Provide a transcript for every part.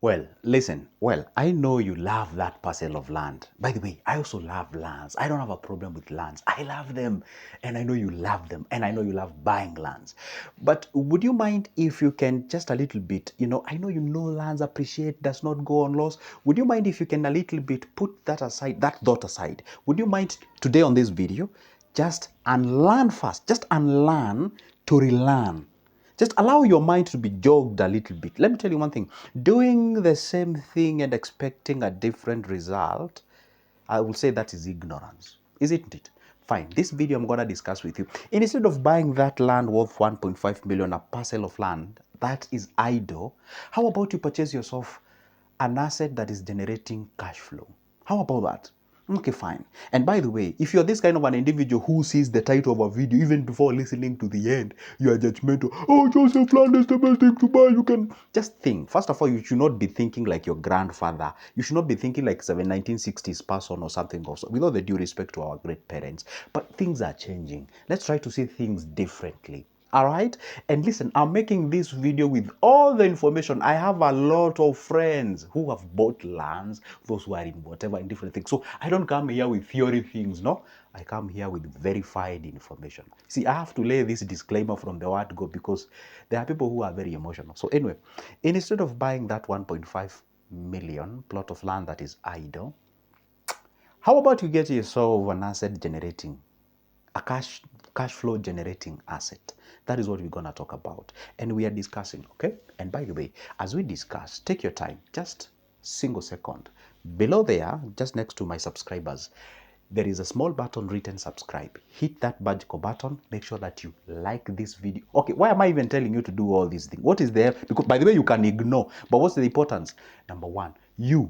Well, listen, I know you love that parcel of land. By the way, I also love lands. I don't have a problem with lands. I love them. And I know you love them. And I know you love buying lands. But would you mind if you can just a little bit, I know lands appreciate, does not go on loss. Would you mind if you can a little bit put that aside, that thought aside? Would you mind today on this video, just unlearn first, just unlearn to relearn? Just allow your mind to be jogged a little bit. Let me tell you one thing. Doing the same thing and expecting a different result, I will say that is ignorance. Isn't it? Fine. This video I'm going to discuss with you. Instead of buying that land worth 1.5 million, a parcel of land that is idle, how about you purchase yourself an asset that is generating cash flow? How about that? Okay, fine. And by the way, if you're this kind of an individual who sees the title of a video even before listening to the end, you are judgmental. Oh, Joseph, land is the best thing to buy. You can just think. First of all, you should not be thinking like your grandfather. You should not be thinking like 1960s person or something also, with all the due respect to our great parents. But things are changing. Let's try to see things differently. All right. And listen, I'm making this video with all the information. I have a lot of friends who have bought lands, those who are in whatever, in different things. So I don't come here with theory things, no. I come here with verified information. See, I have to lay this disclaimer from the word go because there are people who are very emotional. So anyway, instead of buying that 1.5 million plot of land that is idle, how about you get yourself an asset generating, a cash flow generating asset? That is what we're going to talk about, and we are discussing. Okay, and by the way, as we discuss, take your time, just single second. Below there, just next to my subscribers, there is a small button written subscribe. Hit that magical button. Make sure that you like this video. Okay, why am I even telling you to do all these things? What is there? Because by the way, you can ignore, but what's the importance? Number one, you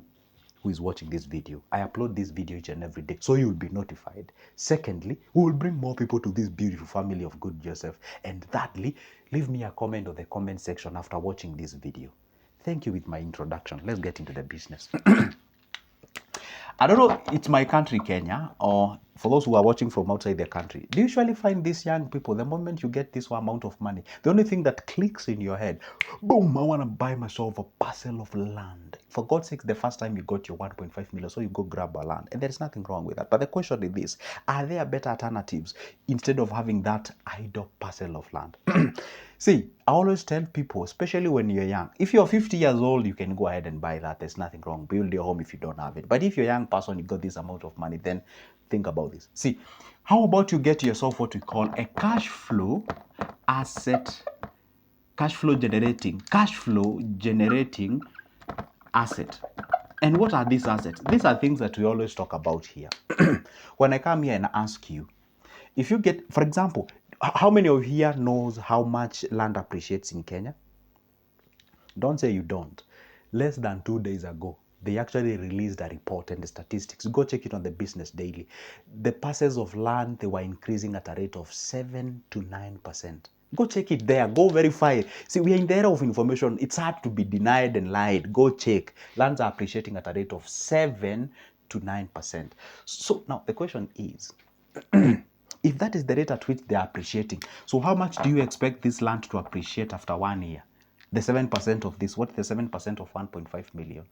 who is watching this video. I upload this video each and every day, so you'll be notified. Secondly, we will bring more people to this beautiful family of good Joseph. And thirdly, leave me a comment on the comment section after watching this video. Thank you with my introduction. Let's get into the business. I don't know, it's my country, Kenya, or for those who are watching from outside the country. Do you usually find these young people, the moment you get this amount of money, the only thing that clicks in your head, boom, I want to buy myself a parcel of land. For God's sake, the first time you got your 1.5 million, so you go grab a land. And there's nothing wrong with that. But the question is this, are there better alternatives instead of having that idle parcel of land? See, I always tell people, especially when you're young, if you're 50 years old, you can go ahead and buy that. There's nothing wrong. Build your home if you don't have it. But if you're a young person, you got this amount of money, then think about this. See, how about you get yourself what we call a cash flow asset, cash flow generating asset. And what are these assets? These are things that we always talk about here. When I come here and ask you, if you get, for example, how many of you here knows how much land appreciates in Kenya? Don't say you don't. Less than 2 days ago, they actually released a report and the statistics. Go check it on the Business Daily. The parcels of land, they were increasing at a rate of 7 to 9%. Go check it there. Go verify it. See, we are in the era of information. It's hard to be denied and lied. Go check. Lands are appreciating at a rate of 7 to 9%. So now the question is, if that is the rate at which they are appreciating, so how much do you expect this land to appreciate after 1 year? The 7% of this, what's the 7% of 1.5 million?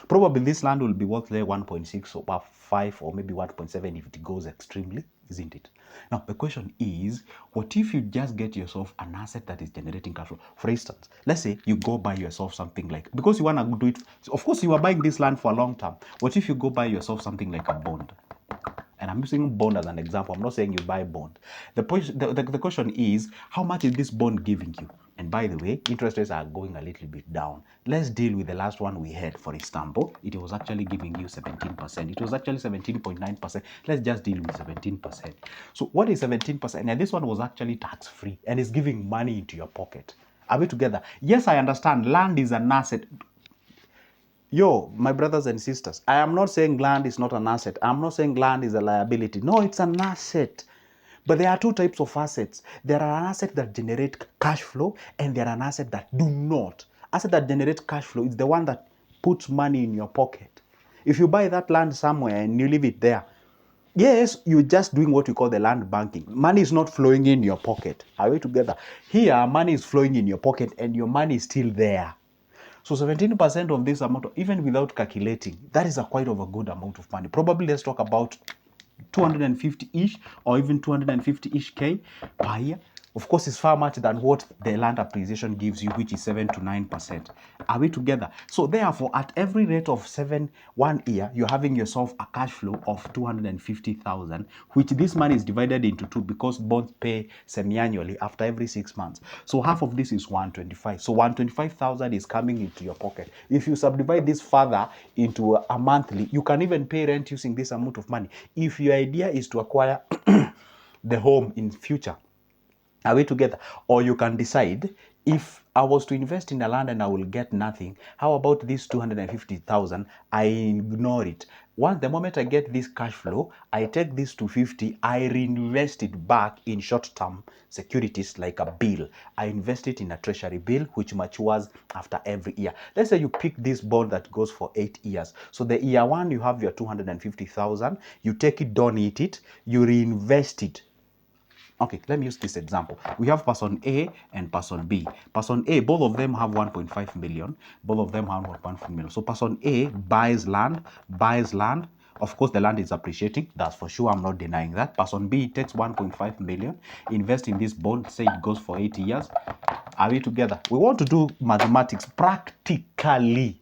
Probably this land will be worth there 1.6 or 5 or maybe 1.7 if it goes extremely, isn't it? Now, the question is, what if you just get yourself an asset that is generating cash flow? For instance, let's say you go buy yourself something like, because you want to do it, of course you are buying this land for a long term. What if you go buy yourself something like a bond? And I'm using bond as an example. I'm not saying you buy bond. The question is, how much is this bond giving you? And by the way, interest rates are going a little bit down. Let's deal with the last one we had, for example. It was actually giving you 17%. It was actually 17.9%. Let's just deal with 17%. So what is 17%? And this one was actually tax-free and is giving money into your pocket. Are we together? Yes, I understand. Land is an asset. Yo, my brothers and sisters, I am not saying land is not an asset. I'm not saying land is a liability. No, it's an asset. But there are two types of assets. There are an asset that generate cash flow and there are an asset that do not. Asset that generates cash flow is the one that puts money in your pocket. If you buy that land somewhere and you leave it there, yes, you're just doing what we call the land banking. Money is not flowing in your pocket. Are we together? Here, money is flowing in your pocket and your money is still there. So 17% of this amount, even without calculating, that is a quite of a good amount of money. Probably let's talk about 250-ish or even 250-ish K per year. Of course, it's far much than what the land appreciation gives you, which is 7 to 9%. Are we together? So therefore, at every rate of 1 year, you're having yourself a cash flow of 250,000, which this money is divided into two because bonds pay semi-annually after every 6 months. So half of this is 125. So 125,000 is coming into your pocket. If you subdivide this further into a monthly, you can even pay rent using this amount of money. If your idea is to acquire the home in future, are we together? Or you can decide, if I was to invest in a land and I will get nothing, how about this 250,000? I ignore it. Once the moment I get this cash flow, I take this 250, I reinvest it back in short-term securities like a bill. I invest it in a treasury bill which matures after every year. Let's say you pick this bond that goes for 8 years. So the year one, you have your 250,000, you take it, donate it, you reinvest it. Okay, let me use this example. We have person A and person B. Person A, both of them have 1.5 million. Both of them have 1.5 million. So person A buys land. Of course, the land is appreciating. That's for sure. I'm not denying that. Person B takes 1.5 million, invest in this bond, say it goes for 80 years. Are we together? We want to do mathematics practically.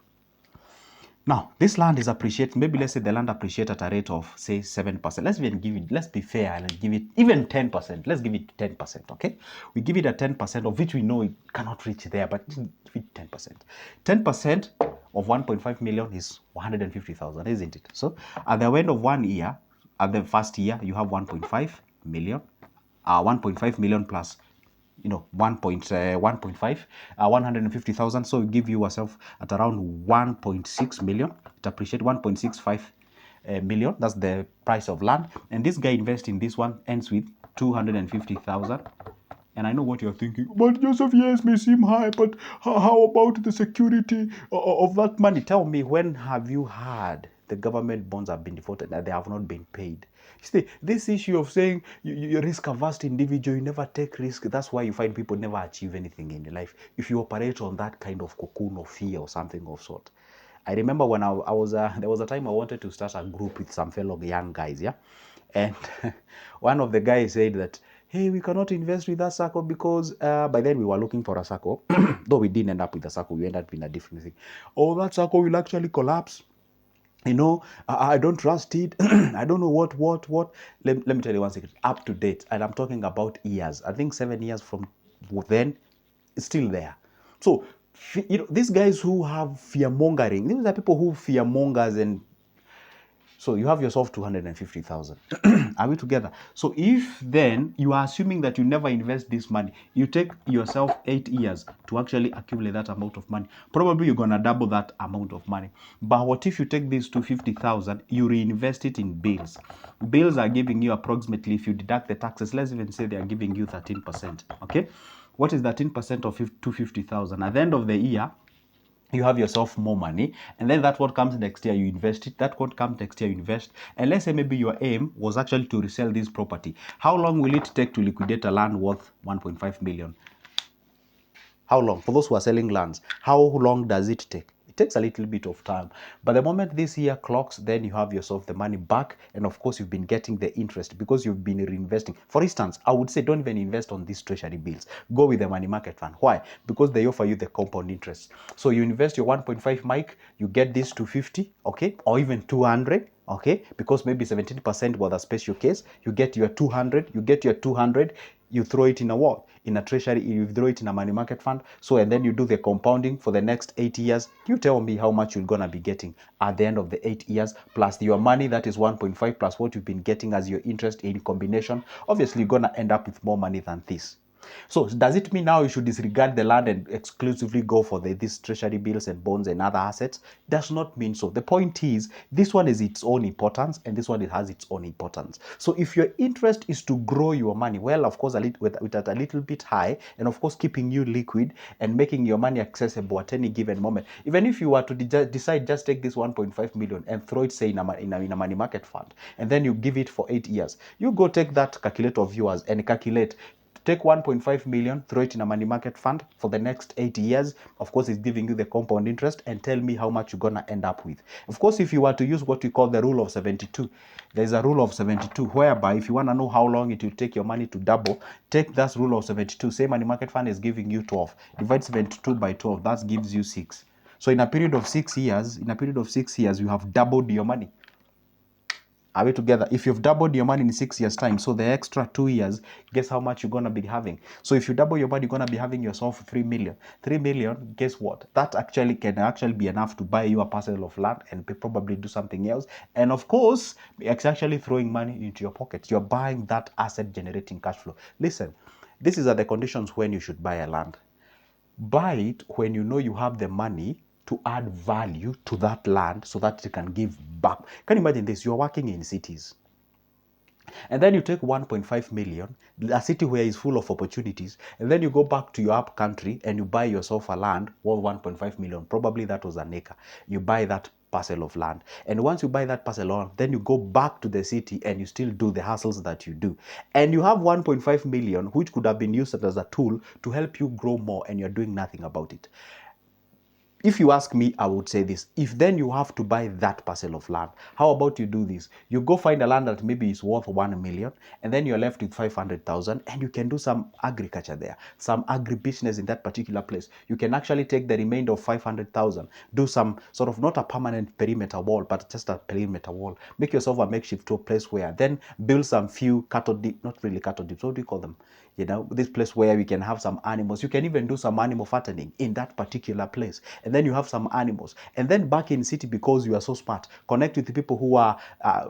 Now, this land is appreciated. Maybe let's say the land appreciates at a rate of, say, 7%. Let's be fair and give it even 10%. Let's give it 10%, okay? We give it a 10%, of which we know it cannot reach there, but give it 10%. 10% of 1.5 million is 150,000, isn't it? So at the end of 1 year, at the first year, you have 1.5 million, 1.5 million plus 1.5, 150,000. So we give yourself at around 1.6 million. It appreciate 1.65 million. That's the price of land. And this guy invests in this one, ends with 250,000. And I know what you're thinking, but Joseph, yes, may seem high, but how about the security of that money? Tell me, when have you heard the government bonds have been defaulted and they have not been paid? See, this issue of saying you're risk-averse individual, you never take risk, that's why you find people never achieve anything in life. If you operate on that kind of cocoon of fear or something of sort. I remember when I was, there was a time I wanted to start a group with some fellow young guys, yeah? And one of the guys said that, hey, we cannot invest with that circle because by then we were looking for a circle. Though we didn't end up with a circle, we ended up in a different thing. Oh, that circle will actually collapse. I don't trust it. I don't know what. Let me tell you one secret. Up to date, and I'm talking about years. I think 7 years from then, it's still there. So, these guys who have fear mongering, these are people who fear mongers, and so you have yourself 250,000. Are we together? So if then you are assuming that you never invest this money, you take yourself 8 years to actually accumulate that amount of money. Probably you're gonna double that amount of money. But what if you take this 250,000, you reinvest it in bills? Bills are giving you approximately, if you deduct the taxes, let's even say they are giving you 13%. Okay, what is 13% of 250,000? At the end of the year, you have yourself more money, and then that what comes next year, you invest it. That what comes next year, you invest. And let's say maybe your aim was actually to resell this property. How long will it take to liquidate a land worth 1.5 million? How long? For those who are selling lands, how long does it take? It takes a little bit of time. But the moment this year clocks, then you have yourself the money back. And of course, you've been getting the interest because you've been reinvesting. For instance, I would say don't even invest on these treasury bills. Go with the money market fund. Why? Because they offer you the compound interest. So you invest your 1.5 mic, you get this 250, okay, or even 200. Okay, because maybe 17% was a special case. You get your 200, you throw it in a what? In a treasury, you throw it in a money market fund. So, and then you do the compounding for the next 8 years. You tell me how much you're going to be getting at the end of the 8 years, plus your money, that is 1.5, plus what you've been getting as your interest in combination. Obviously, you're going to end up with more money than this. So does it mean now you should disregard the land and exclusively go for these treasury bills and bonds and other assets? Does not mean so. The point is, this one is its own importance and this one has its own importance. So if your interest is to grow your money, well, of course, with a little bit high, and of course keeping you liquid and making your money accessible at any given moment. Even if you were to decide just take this 1.5 million and throw it, say, in a money market fund, and then you give it for 8 years, you go take that calculator of yours and calculate take 1.5 million, throw it in a money market fund for the next 8 years. Of course, it's giving you the compound interest, and tell me how much you're gonna end up with. Of course, if you were to use what we call the rule of 72, there's a rule of 72 whereby if you want to know how long it will take your money to double, take that rule of 72. Say money market fund is giving you 12. Divide 72 by 12. That gives you 6. So in a period of 6 years, you have doubled your money. Are we together? If you've doubled your money in 6 years' time, so the extra 2 years, guess how much you're going to be having? So if you double your money, you're going to be having yourself 3 million. 3 million, guess what? That actually can actually be enough to buy you a parcel of land and probably do something else. And of course, it's actually throwing money into your pocket. You're buying that asset generating cash flow. Listen, these are the conditions when you should buy a land. Buy it when you know you have the money to add value to that land so that it can give back. Can you imagine this? You're working in cities. And then you take 1.5 million, a city where is full of opportunities, and then you go back to your up country and you buy yourself a land worth 1.5 million. Probably that was an acre. You buy that parcel of land. And once you buy that parcel of land, then you go back to the city and you still do the hustles that you do. And you have 1.5 million, which could have been used as a tool to help you grow more, and you're doing nothing about it. If you ask me, I would say this. If then you have to buy that parcel of land, how about you do this? You go find a land that maybe is worth 1 million, and then you're left with 500,000, and you can do some agriculture there, some agribusiness in that particular place. You can actually take the remainder of 500,000, do some sort of not a permanent perimeter wall, but just a perimeter wall. Make yourself a makeshift to a place where then build some few cattle deep, not really cattle deep, what do you call them? You know, this place where we can have some animals. You can even do some animal fattening in that particular place. And then you have some animals. And then back in city, because you are so smart, connect with the people who are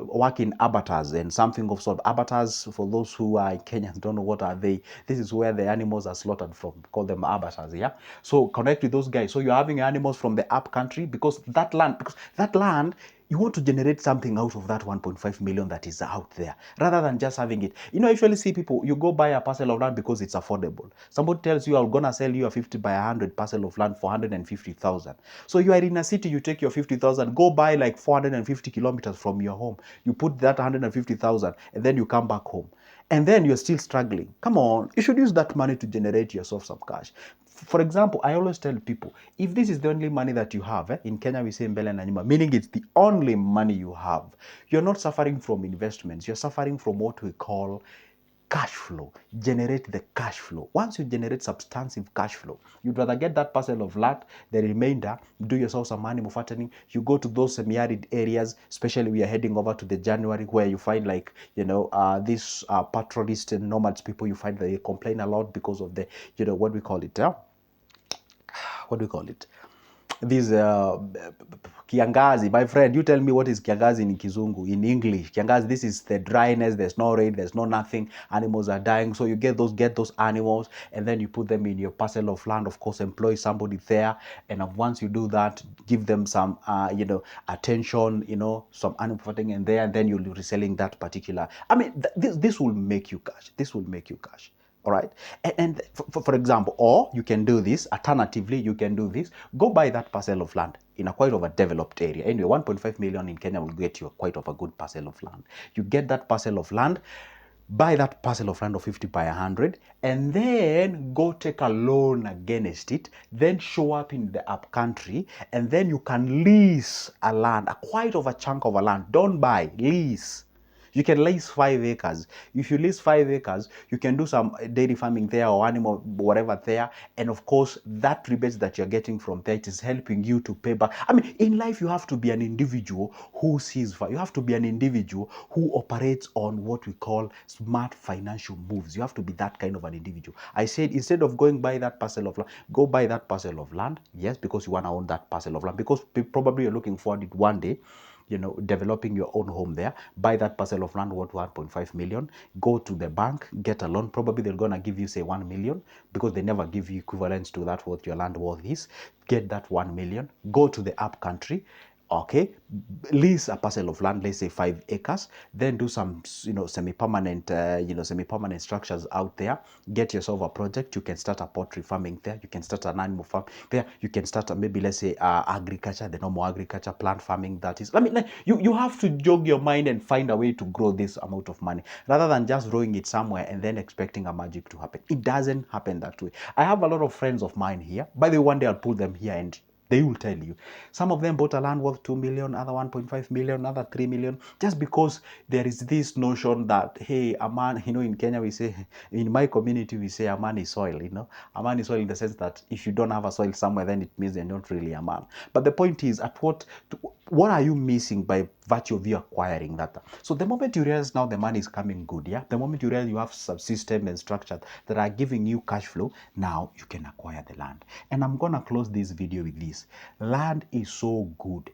working abattoirs and something of sort. Abattoirs, for those who are in Kenya, don't know what are they. This is where the animals are slaughtered from. Call them abattoirs, yeah? So connect with those guys. So you're having animals from the up country because that land, you want to generate something out of that 1.5 million that is out there rather than just having it. You know, I usually see people, you go buy a parcel of land because it's affordable. Somebody tells you, I'm going to sell you a 50 by 100 parcel of land for 150,000. So you are in a city, you take your 50,000, go buy like 450 kilometers from your home. You put that 150,000 and then you come back home. And then you're still struggling. Come on, you should use that money to generate yourself some cash. For example, I always tell people, if this is the only money that you have, in Kenya we say mbele na nyuma, meaning it's the only money you have, you're not suffering from investments, you're suffering from what we call cash flow. Generate the cash flow. Once you generate substantive cash flow, you'd rather get that parcel of land, the remainder, do yourself some animal fattening. You go to those semi-arid areas, especially we are heading over to the January where you find like, you know, these pastoralists and nomads people, you find they complain a lot because of the, you know, what do we call it? This kiangazi. My friend, you tell me what is kiangazi in Kizungu, in English. Kiangazi, this is the dryness, there's no rain, there's no nothing, animals are dying. So you get those animals and then you put them in your parcel of land. Of course, employ somebody there, and once you do that, give them some you know, attention, you know, some animal fattening in there, and then you'll be reselling that particular. I mean, this will make you cash. This will make you cash. All right. And for example, or you can do this, alternatively, you can do this, go buy that parcel of land in a quite of a developed area. Anyway, 1.5 million in Kenya will get you quite of a good parcel of land. You get that parcel of land, buy that parcel of land of 50 by 100, and then go take a loan against it, then show up in the up country, and then you can lease a land, a quite of a chunk of a land. Don't buy, lease. You can lease 5 acres. If you lease 5 acres, you can do some dairy farming there or animal, whatever there. And of course, that rebates that you're getting from there, it is helping you to pay back. I mean, in life, you have to be an individual who sees, you have to be an individual who operates on what we call smart financial moves. You have to be that kind of an individual. I said, instead of going buy that parcel of land, go buy that parcel of land. Yes, because you want to own that parcel of land. Because probably you're looking forward to it one day, you know, developing your own home there. Buy that parcel of land worth 1.5 million. Go to the bank, get a loan. Probably they're gonna give you say 1 million because they never give you equivalent to that what your land worth is. Get that 1 million. Go to the up country. Okay, lease a parcel of land, let's say 5 acres, then do some, semi-permanent, semi-permanent structures out there. Get yourself a project. You can start a poultry farming there. You can start an animal farm there. You can start maybe, let's say, agriculture, the normal agriculture, plant farming. That is, I mean, like, you have to jog your mind and find a way to grow this amount of money rather than just throwing it somewhere and then expecting a magic to happen. It doesn't happen that way. I have a lot of friends of mine here. By the way, one day I'll pull them here and they will tell you. Some of them bought a land worth 2 million, other 1.5 million, other 3 million, just because there is this notion that, hey, a man, in Kenya we say, in my community we say a man is soil, a man is soil in the sense that if you don't have a soil somewhere, then it means you're not really a man. But the point is, what are you missing by virtue of you acquiring that? So the moment you realize now the money is coming good, yeah, the moment you realize you have some system and structure that are giving you cash flow, now you can acquire the land. And I'm gonna close this video with this. Land is so good.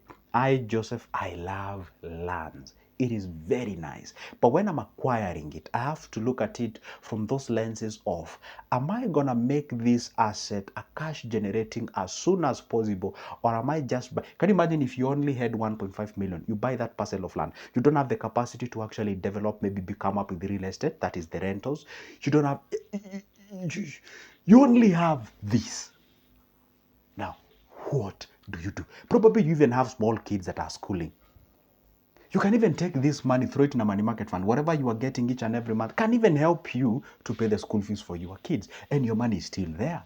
Joseph, I love lands. It is very nice. But when I'm acquiring it, I have to look at it from those lenses of, am I going to make this asset a cash generating as soon as possible? Or am I just, can you imagine if you only had 1.5 million, you buy that parcel of land. You don't have the capacity to actually develop, maybe become up with the real estate, that is the rentals. You don't have, you only have this. Now, what do you do? Probably you even have small kids that are schooling. You can even take this money, throw it in a money market fund. Whatever you are getting each and every month can even help you to pay the school fees for your kids, and your money is still there.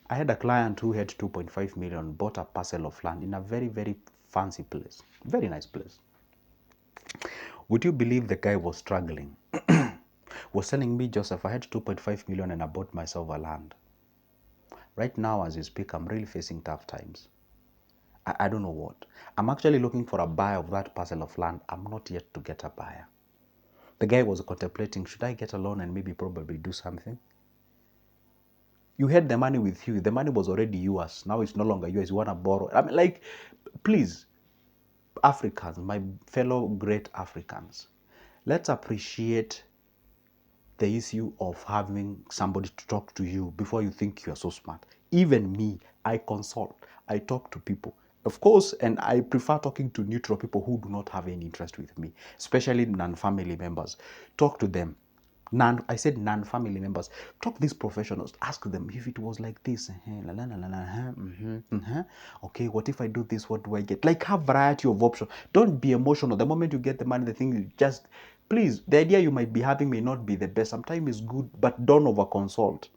I had a client who had 2.5 million, bought a parcel of land in a very, very fancy place, very nice place. Would you believe the guy was struggling? Was telling me, Joseph, I had 2.5 million and I bought myself a land. Right now, as you speak, I'm really facing tough times. I don't know what. I'm actually looking for a buyer of that parcel of land. I'm not yet to get a buyer. The guy was contemplating, should I get a loan and maybe probably do something? You had the money with you. The money was already yours. Now it's no longer yours. You want to borrow. I mean, like, please, Africans, my fellow great Africans, let's appreciate the issue of having somebody to talk to you before you think you are so smart. Even me, I consult, I talk to people. Of course, and I prefer talking to neutral people who do not have any interest with me, especially non-family members. Talk to them. I said non-family members. Talk to these professionals. Ask them if it was like this. Okay, what if I do this? What do I get? Like, have variety of options. Don't be emotional. The moment you get the money, the thing is just, please, the idea you might be having may not be the best. Sometimes it's good, but don't over-consult.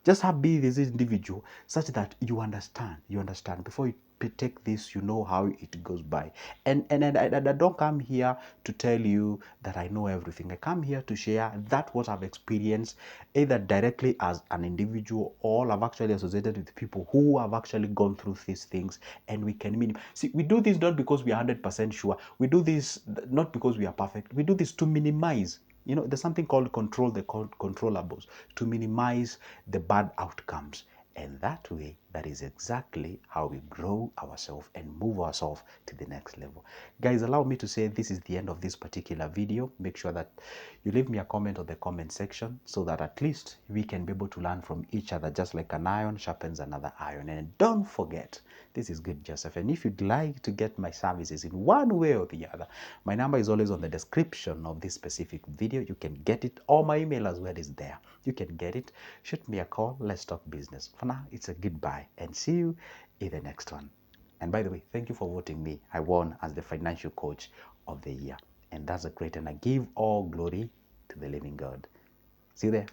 Just be this individual such that you understand before you take this, you know how it goes by. And I don't come here to tell you that I know everything. I come here to share that what I've experienced, either directly as an individual, or I've actually associated with people who have actually gone through these things, and we can see, we do this not because we are 100% sure. We do this not because we are perfect. We do this to minimize. There's something called control the controllables, to minimize the bad outcomes. And that way, that is exactly how we grow ourselves and move ourselves to the next level. Guys, allow me to say this is the end of this particular video. Make sure that you leave me a comment on the comment section so that at least we can be able to learn from each other, just like an iron sharpens another iron. And don't forget, this is Good Joseph. And if you'd like to get my services in one way or the other, my number is always on the description of this specific video. You can get it, or my email as well is there. You can get it. Shoot me a call. Let's talk business. For now, it's a goodbye and see you in the next one. And by the way, thank you for voting me. I won as the financial coach of the year. And that's a great, and I give all glory to the living God. See you there.